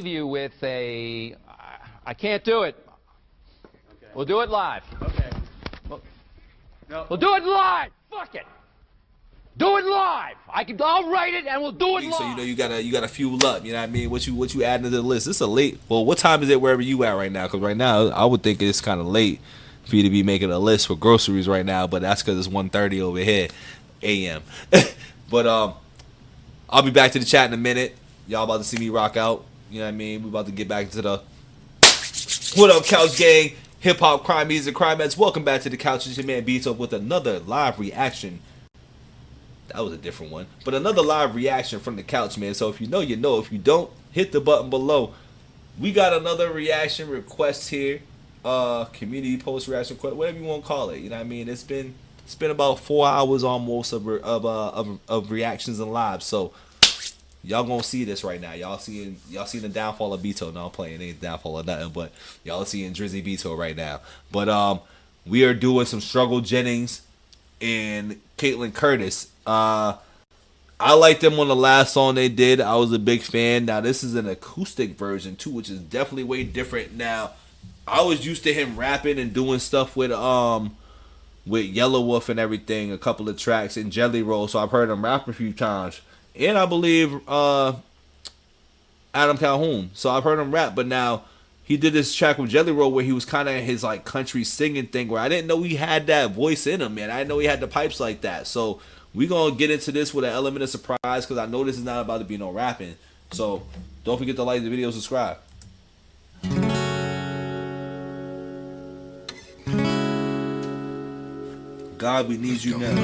leave you with a... I can't do it. Okay. We'll do it live. Okay. We'll do it live. Fuck it. Do it live. I'll write it and we'll do it live. So you gotta fuel up. You know what I mean? What you adding to the list? It's a late. Well, what time is it wherever you at right now? Because right now I would think it's kind of late for you to be making a list for groceries right now. But that's because it's 1:30 over here, a.m. But I'll be back to the chat in a minute. Y'all about to see me rock out. You know what I mean? We about to get back into the what up, Couch Gang? Hip hop, crime, music, crime meds. Welcome back to the couch. It's your man BITO'S with another live reaction. That was a different one. But another live reaction from the couch, man. So if you know, you know. If you don't, hit the button below. We got another reaction request here. Community post reaction request, whatever you want to call it. You know what I mean? It's been about 4 hours almost of reactions and live. So y'all gonna see this right now. Y'all seeing the downfall of BITO'S. No, I'm playing. It ain't downfall or nothing, but y'all seeing Drizzy BITO'S right now. But we are doing some Struggle Jennings and Caitlynne Curtis. I liked them on the last song they did. I was a big fan. Now this is an acoustic version too, which is definitely way different. Now I was used to him rapping and doing stuff with Yellow Wolf and everything, a couple of tracks in Jelly Roll. So I've heard him rap a few times, and I believe Adam Calhoun. So I've heard him rap, but now he did this track with Jelly Roll where he was kind of his like country singing thing, where I didn't know he had that voice in him, man. I didn't know he had the pipes like that. So we gonna get into this with an element of surprise because I know this is not about to be no rapping. So don't forget to like the video, subscribe. God, we need you now.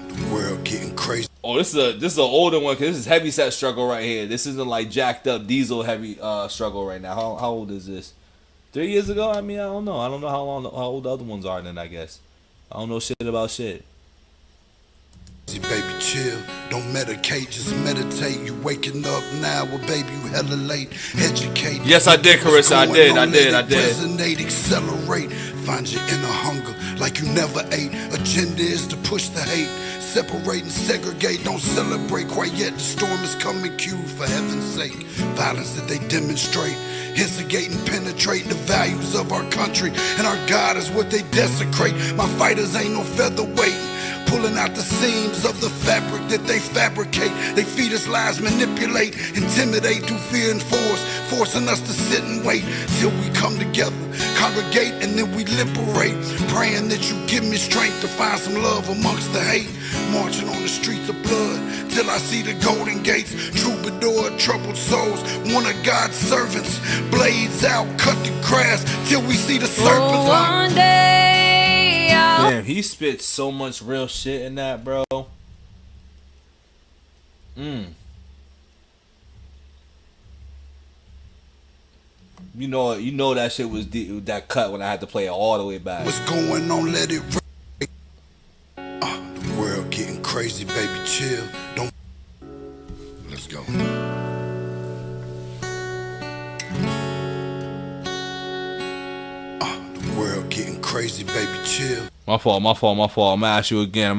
The world getting crazy. Oh, this is an older one because this is heavy set struggle right here. This isn't like jacked up diesel heavy struggle right now. How old is this? 3 years ago? I mean, I don't know. I don't know how old the other ones are then, I guess. I don't know shit about shit. Baby, chill. Don't medicate, just meditate. You waking up now, well, baby, you hella late. Educate. Yes, I did, Carissa. I did. Resonate, accelerate. Find your inner hunger like you never ate. Agenda is to push the hate. Separate and segregate, don't celebrate quite yet. The storm is coming, Q, for heaven's sake. Violence that they demonstrate, instigate and penetrate the values of our country. And our God is what they desecrate. My fighters ain't no featherweight, pulling out the seams of the fabric that they fabricate. They feed us lies, manipulate, intimidate through fear and force, forcing us to sit and wait till we come together, congregate, and then we liberate. Praying that you give me strength to find some love amongst the hate. Marching on the streets of blood till I see the golden gates. Troubadour, troubled souls, one of God's servants. Blades out, cut the grass till we see the serpents. One day damn, he spits so much real shit in that, bro. You know that shit was that cut when I had to play it all the way back. What's going on? Let it rain. The world getting crazy, baby. Chill. Don't. Let's go. The world getting crazy, baby. Chill. My fault. I'm gonna ask you again.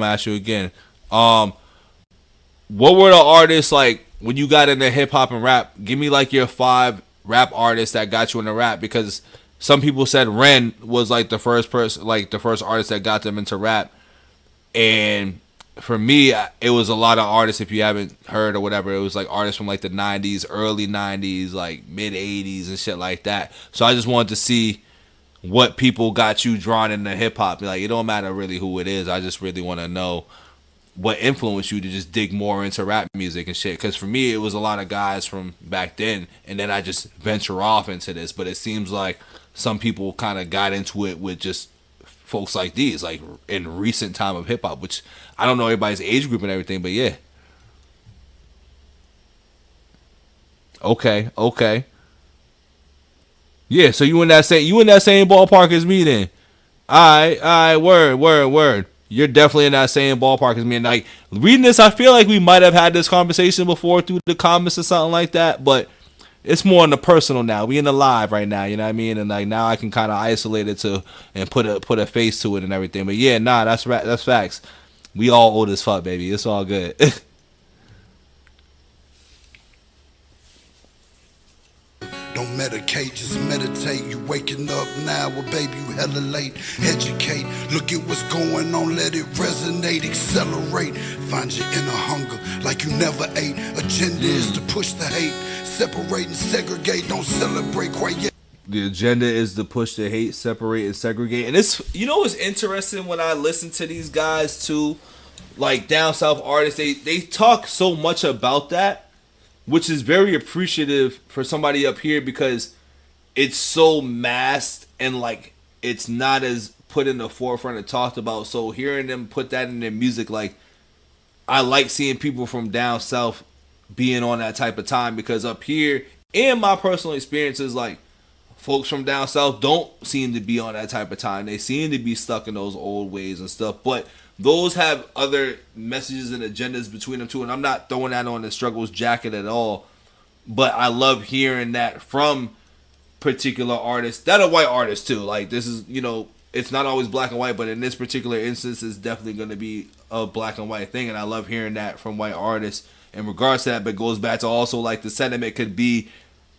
What were the artists like when you got into hip hop and rap? Give me like your 5 rap artists that got you into rap, because some people said Ren was like the first person, like the first artist that got them into rap. And for me, it was a lot of artists. If you haven't heard or whatever, it was like artists from like the 90s, early 90s, like mid 80s and shit like that. So I just wanted to see what people got you drawn into hip hop. Like, it don't matter really who it is. I just really want to know what influenced you to just dig more into rap music and shit. Because for me, it was a lot of guys from back then, and then I just venture off into this. But it seems like some people kind of got into it with just folks like these, like in recent time of hip hop, which I don't know everybody's age group and everything, but yeah. Okay. Yeah, so you in that same ballpark as me then. Alright, word. You're definitely in that same ballpark as me. And like reading this, I feel like we might have had this conversation before through the comments or something like that, but it's more in the personal now. We in the live right now, you know what I mean? And like now I can kind of isolate it to and put a face to it and everything. But yeah, nah, that's facts. We all old as fuck, baby. It's all good. Don't medicate, just meditate. You waking up now, well, baby, you hella late. Educate, look at what's going on, let it resonate, accelerate. Find your inner hunger like you never ate. Agenda is to push the hate, separate and segregate. Don't celebrate quite yet. The agenda is to push the hate, separate, and segregate. And it's, you know what's interesting when I listen to these guys too, like down south artists, they talk so much about that, which is very appreciative for somebody up here because it's so masked and like it's not as put in the forefront and talked about. So hearing them put that in their music, like I like seeing people from down south being on that type of time, because up here, in my personal experiences, like folks from down south don't seem to be on that type of time. They seem to be stuck in those old ways and stuff. But those have other messages and agendas between them too. And I'm not throwing that on the struggles jacket at all. But I love hearing that from particular artists that are white artists too. Like this is, you know, it's not always black and white, but in this particular instance, it's definitely going to be a black and white thing. And I love hearing that from white artists in regards to that. But it goes back to also like the sentiment could be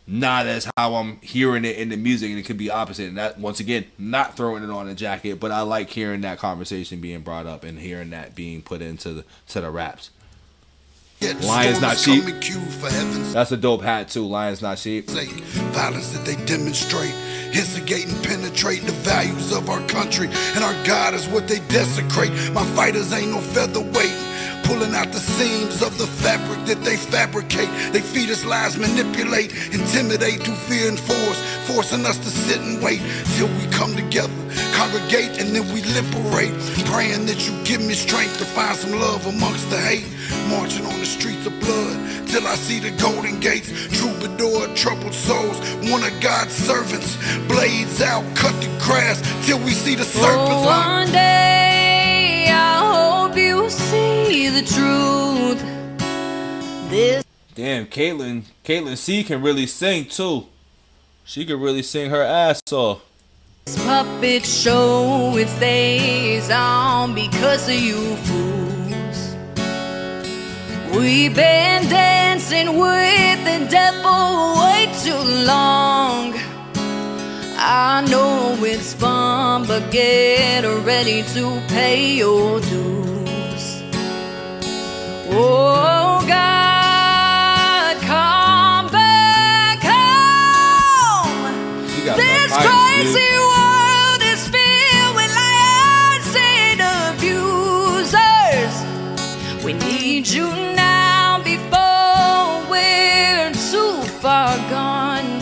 not as how I'm hearing it in the music, and it could be opposite. And that, once again, not throwing it on a jacket, but I like hearing that conversation being brought up and hearing that being put into the raps. Lions Not Sheep. That's a dope hat too. Lions Not Sheep. Violence that they demonstrate, instigate and penetrate the values of our country, and our God is what they desecrate. My fighters ain't no featherweight, pulling out the seams of the fabric that they fabricate. They feed us lies, manipulate, intimidate through fear and force, forcing us to sit and wait till we come together, congregate, and then we liberate. Praying that you give me strength to find some love amongst the hate. Marching on the streets of blood till I see the golden gates. Troubadour, troubled souls, one of God's servants. Blades out, cut the grass till we see the serpents. Oh, one day I hope you see the truth. This Damn, Caitlynne C can really sing too. She can really sing her ass off. puppet show, it stays on because of you fools. We've been dancing with the devil way too long. I know it's fun, but get ready to pay your dues. Oh God, come back home. This crazy world is filled with liars and abusers. We need you now before we're too far gone.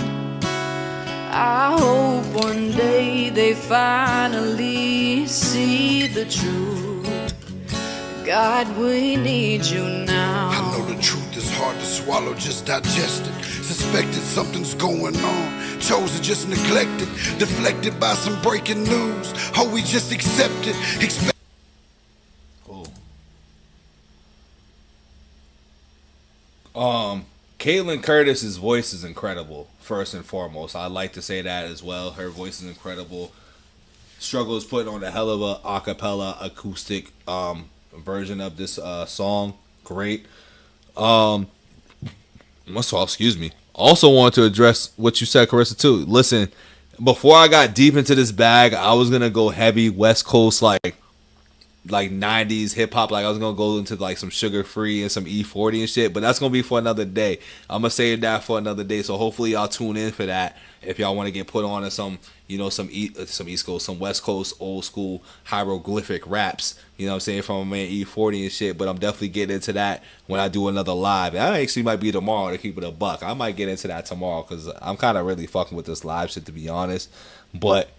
I hope one day they finally see the truth. God, we need you now. I know the truth is hard to swallow, just digest it. Suspected something's going on, chosen just neglected, deflected by some breaking news. Oh, we just accept it. Caitlynne Curtis's voice is incredible, first and foremost. I like to say that as well. Her voice is incredible. Struggle is putting on a hell of a acapella acoustic version of this song. Great. Excuse me. Also want to address what you said, Carissa, too. Listen, before I got deep into this bag, I was gonna go heavy West Coast like 90s hip hop. Like I was gonna go into like some Sugar Free and some E40 and shit, but that's gonna be for another day. I'm gonna save that for another day. So hopefully y'all tune in for that if y'all want to get put on to some, you know, some East Coast, some West Coast old school hieroglyphic raps. You know what I'm saying, from my man E40 and shit. But I'm definitely getting into that when I do another live. That actually might be tomorrow, to keep it a buck. I might get into that tomorrow because I'm kind of really fucking with this live shit, to be honest. But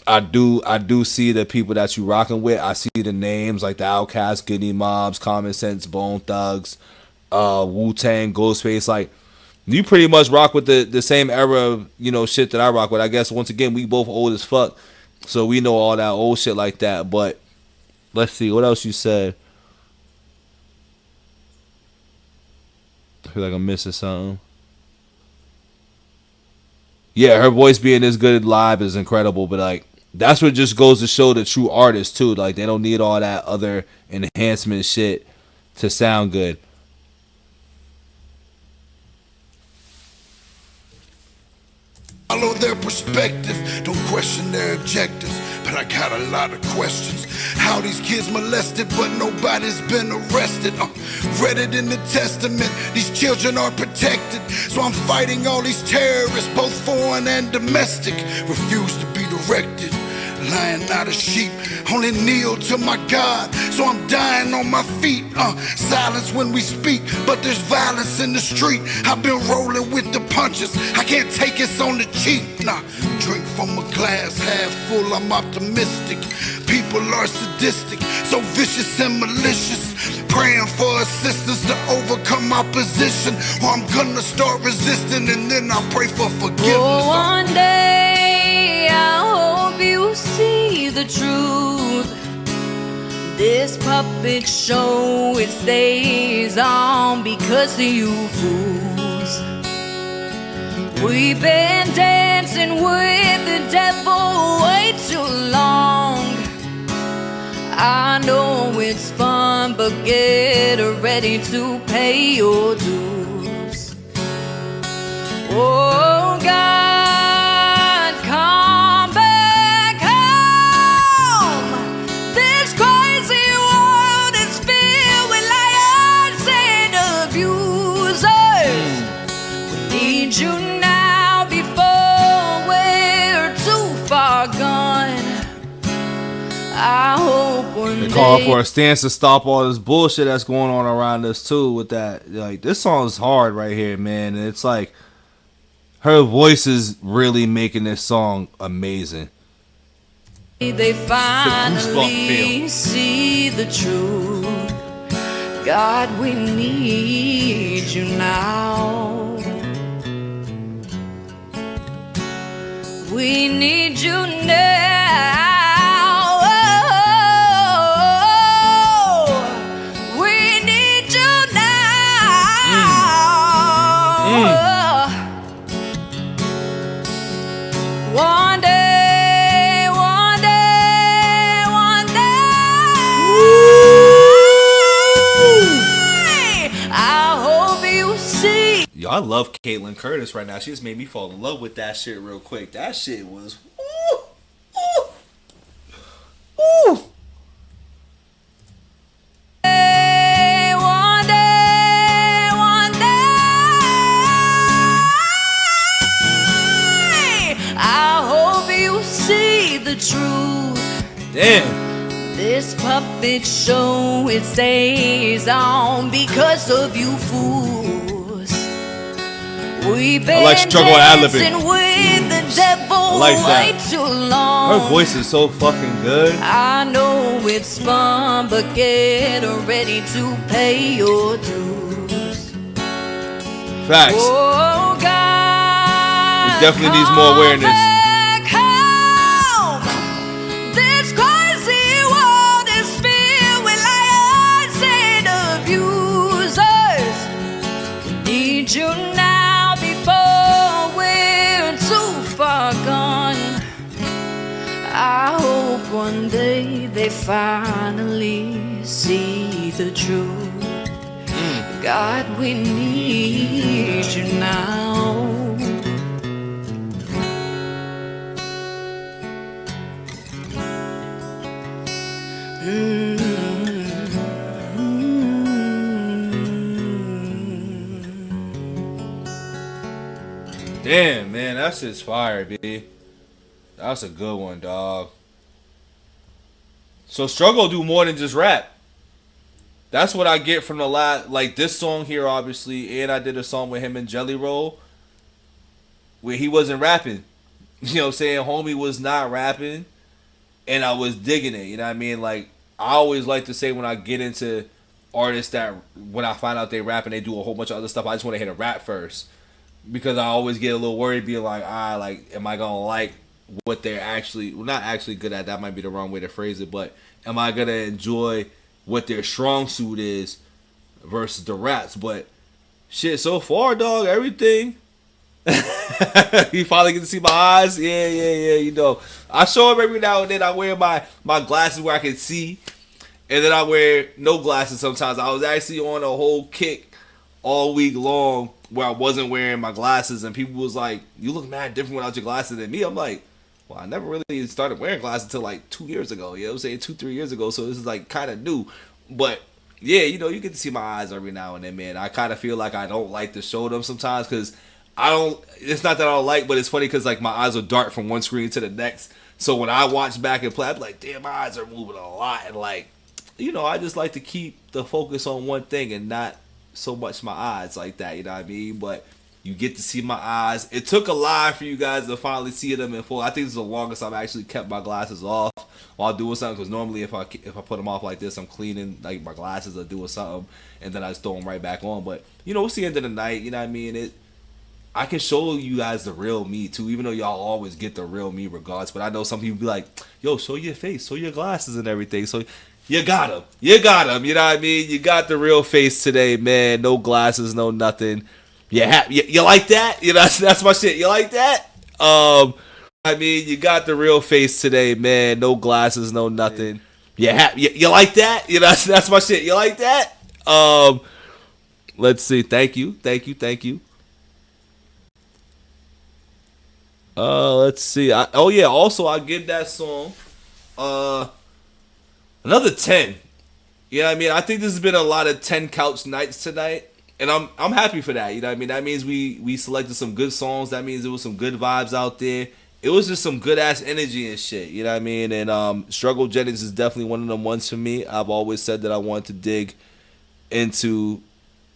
I do see the people that you rocking with. I see the names like the Outkast, Goodie Mobs, Common Sense, Bone Thugs, Wu-Tang, Ghostface. Like, you pretty much rock with the same era of, you know, shit that I rock with. I guess once again we both old as fuck, so we know all that old shit like that. But let's see what else you said. I feel like I'm missing something. Yeah, her voice being this good live is incredible, but like That's what just goes to show the true artist too. Like they don't need all that other enhancement shit to sound good. Follow their perspective, don't question their objectives. But I got a lot of questions. How these kids molested, but nobody's been arrested. Read it in the testament, these children are protected. So I'm fighting all these terrorists, both foreign and domestic. Refuse to be directed, lying not a sheep. Only kneel to my God, so I'm dying on my feet. Silence when we speak, but there's violence in the street. I've been rolling with the punches, I can't take it on the cheap. Nah, drink from a glass half full, I'm optimistic. People are sadistic, so vicious and malicious. Praying for assistance to overcome opposition, or I'm gonna start resisting and then I'll pray for forgiveness. Oh, one day I hope you see the truth. This puppet show, it stays on because of you fools. We've been dancing with the devil way too long. I know it's fun, but get ready to pay your dues. Oh God, come back home. This crazy world is filled with liars and abusers. We need you now before we're too far gone. I hope one They day. call for a stance to stop all this bullshit that's going on around us too. With that, like this song's hard right here, man. And it's like her voice is really making this song amazing. They finally feel. see the truth. God, we need you now. We need you now. We need you now. One day, one day, one day, I hope you see. Yo, I love Caitlynne Curtis right now. She just made me fall in love with that shit real quick. That shit was ooh, ooh, ooh. One day, one day, I hope you see the truth. Damn. This puppet show, it stays on because of you fools. We've been like struggle ad-libbing. dancing with the devil like that. way too long. Her voice is so fucking good. I know it's fun, but get ready to pay your dues. Facts. Oh God, It definitely needs more awareness. come back home. This crazy world is filled with liars and abusers. We need you now before we're too far gone. I hope one day they finally see the truth. God, we need you now. Damn, man, that's just fire, B. That's a good one, dog. So Struggle do more than just rap. That's what I get from the like this song here, obviously, and I did a song with him and Jelly Roll where he wasn't rapping. You know what I'm saying? Homie was not rapping, and I was digging it. You know what I mean? Like, I always like to say when I get into artists that when I find out they rap and they do a whole bunch of other stuff, I just want to hit a rap first. Because I always get a little worried, being like, like, am I going to like what they're actually, well, not actually good at, that might be the wrong way to phrase it, but am I going to enjoy what their strong suit is versus the raps? But shit, so far, dog, everything You finally get to see my eyes. Yeah. You know, I show them every now and then. I wear my glasses where I can see, and then I wear no glasses sometimes. I was actually on a whole kick all week long where I wasn't wearing my glasses, and people was like, "You look mad different without your glasses than me." I'm like, well, I never really started wearing glasses until like 2 years ago. You know what I'm saying? 2-3 years ago. So this is like kind of new. But yeah, you know, you get to see my eyes every now and then, man. I kind of feel like I don't like to show them sometimes because it's not that I don't like, but it's funny because like my eyes will dart from one screen to the next. So when I watch back and play, I'm like, damn, my eyes are moving a lot. And like, you know, I just like to keep the focus on one thing and not so much my eyes like that. You know what I mean? But you get to see my eyes. It took a lot for you guys to finally see them in full. I think this is the longest I've actually kept my glasses off while doing something. Because normally if I put them off like this, I'm cleaning like my glasses or doing something, and then I just throw them right back on. But you know, it's the end of the night. You know what I mean? I can show you guys the real me too, even though y'all always get the real me regardless. But I know some people be like, "Yo, show your face, show your glasses and everything." So you got them. You know what I mean? You got the real face today, man. No glasses, no nothing. Yeah, you like that? You know, that's my shit. You like that? I mean, you got the real face today, man. No glasses, no nothing. Yeah, you like that? You know, that's my shit. You like that? Let's see. Thank you. Let's see. Also, I give that song another 10. You know what I mean? I think this has been a lot of 10 couch nights tonight. And I'm happy for that. You know what I mean? That means we selected some good songs. That means there was some good vibes out there. It was just some good ass energy and shit. You know what I mean? And Struggle Jennings is definitely one of them ones for me. I've always said that I wanted to dig into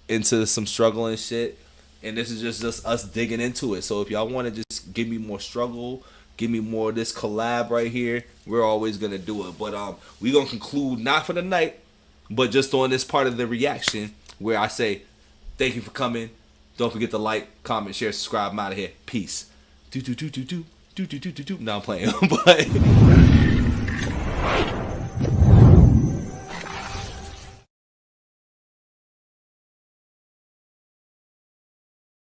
some struggle and shit. And this is just us digging into it. So if y'all want to just give me more struggle, give me more of this collab right here, we're always gonna do it. But we're gonna conclude not for the night, but just on this part of the reaction where I say thank you for coming. Don't forget to like, comment, share, subscribe. I'm out of here. Peace. No, I'm playing. But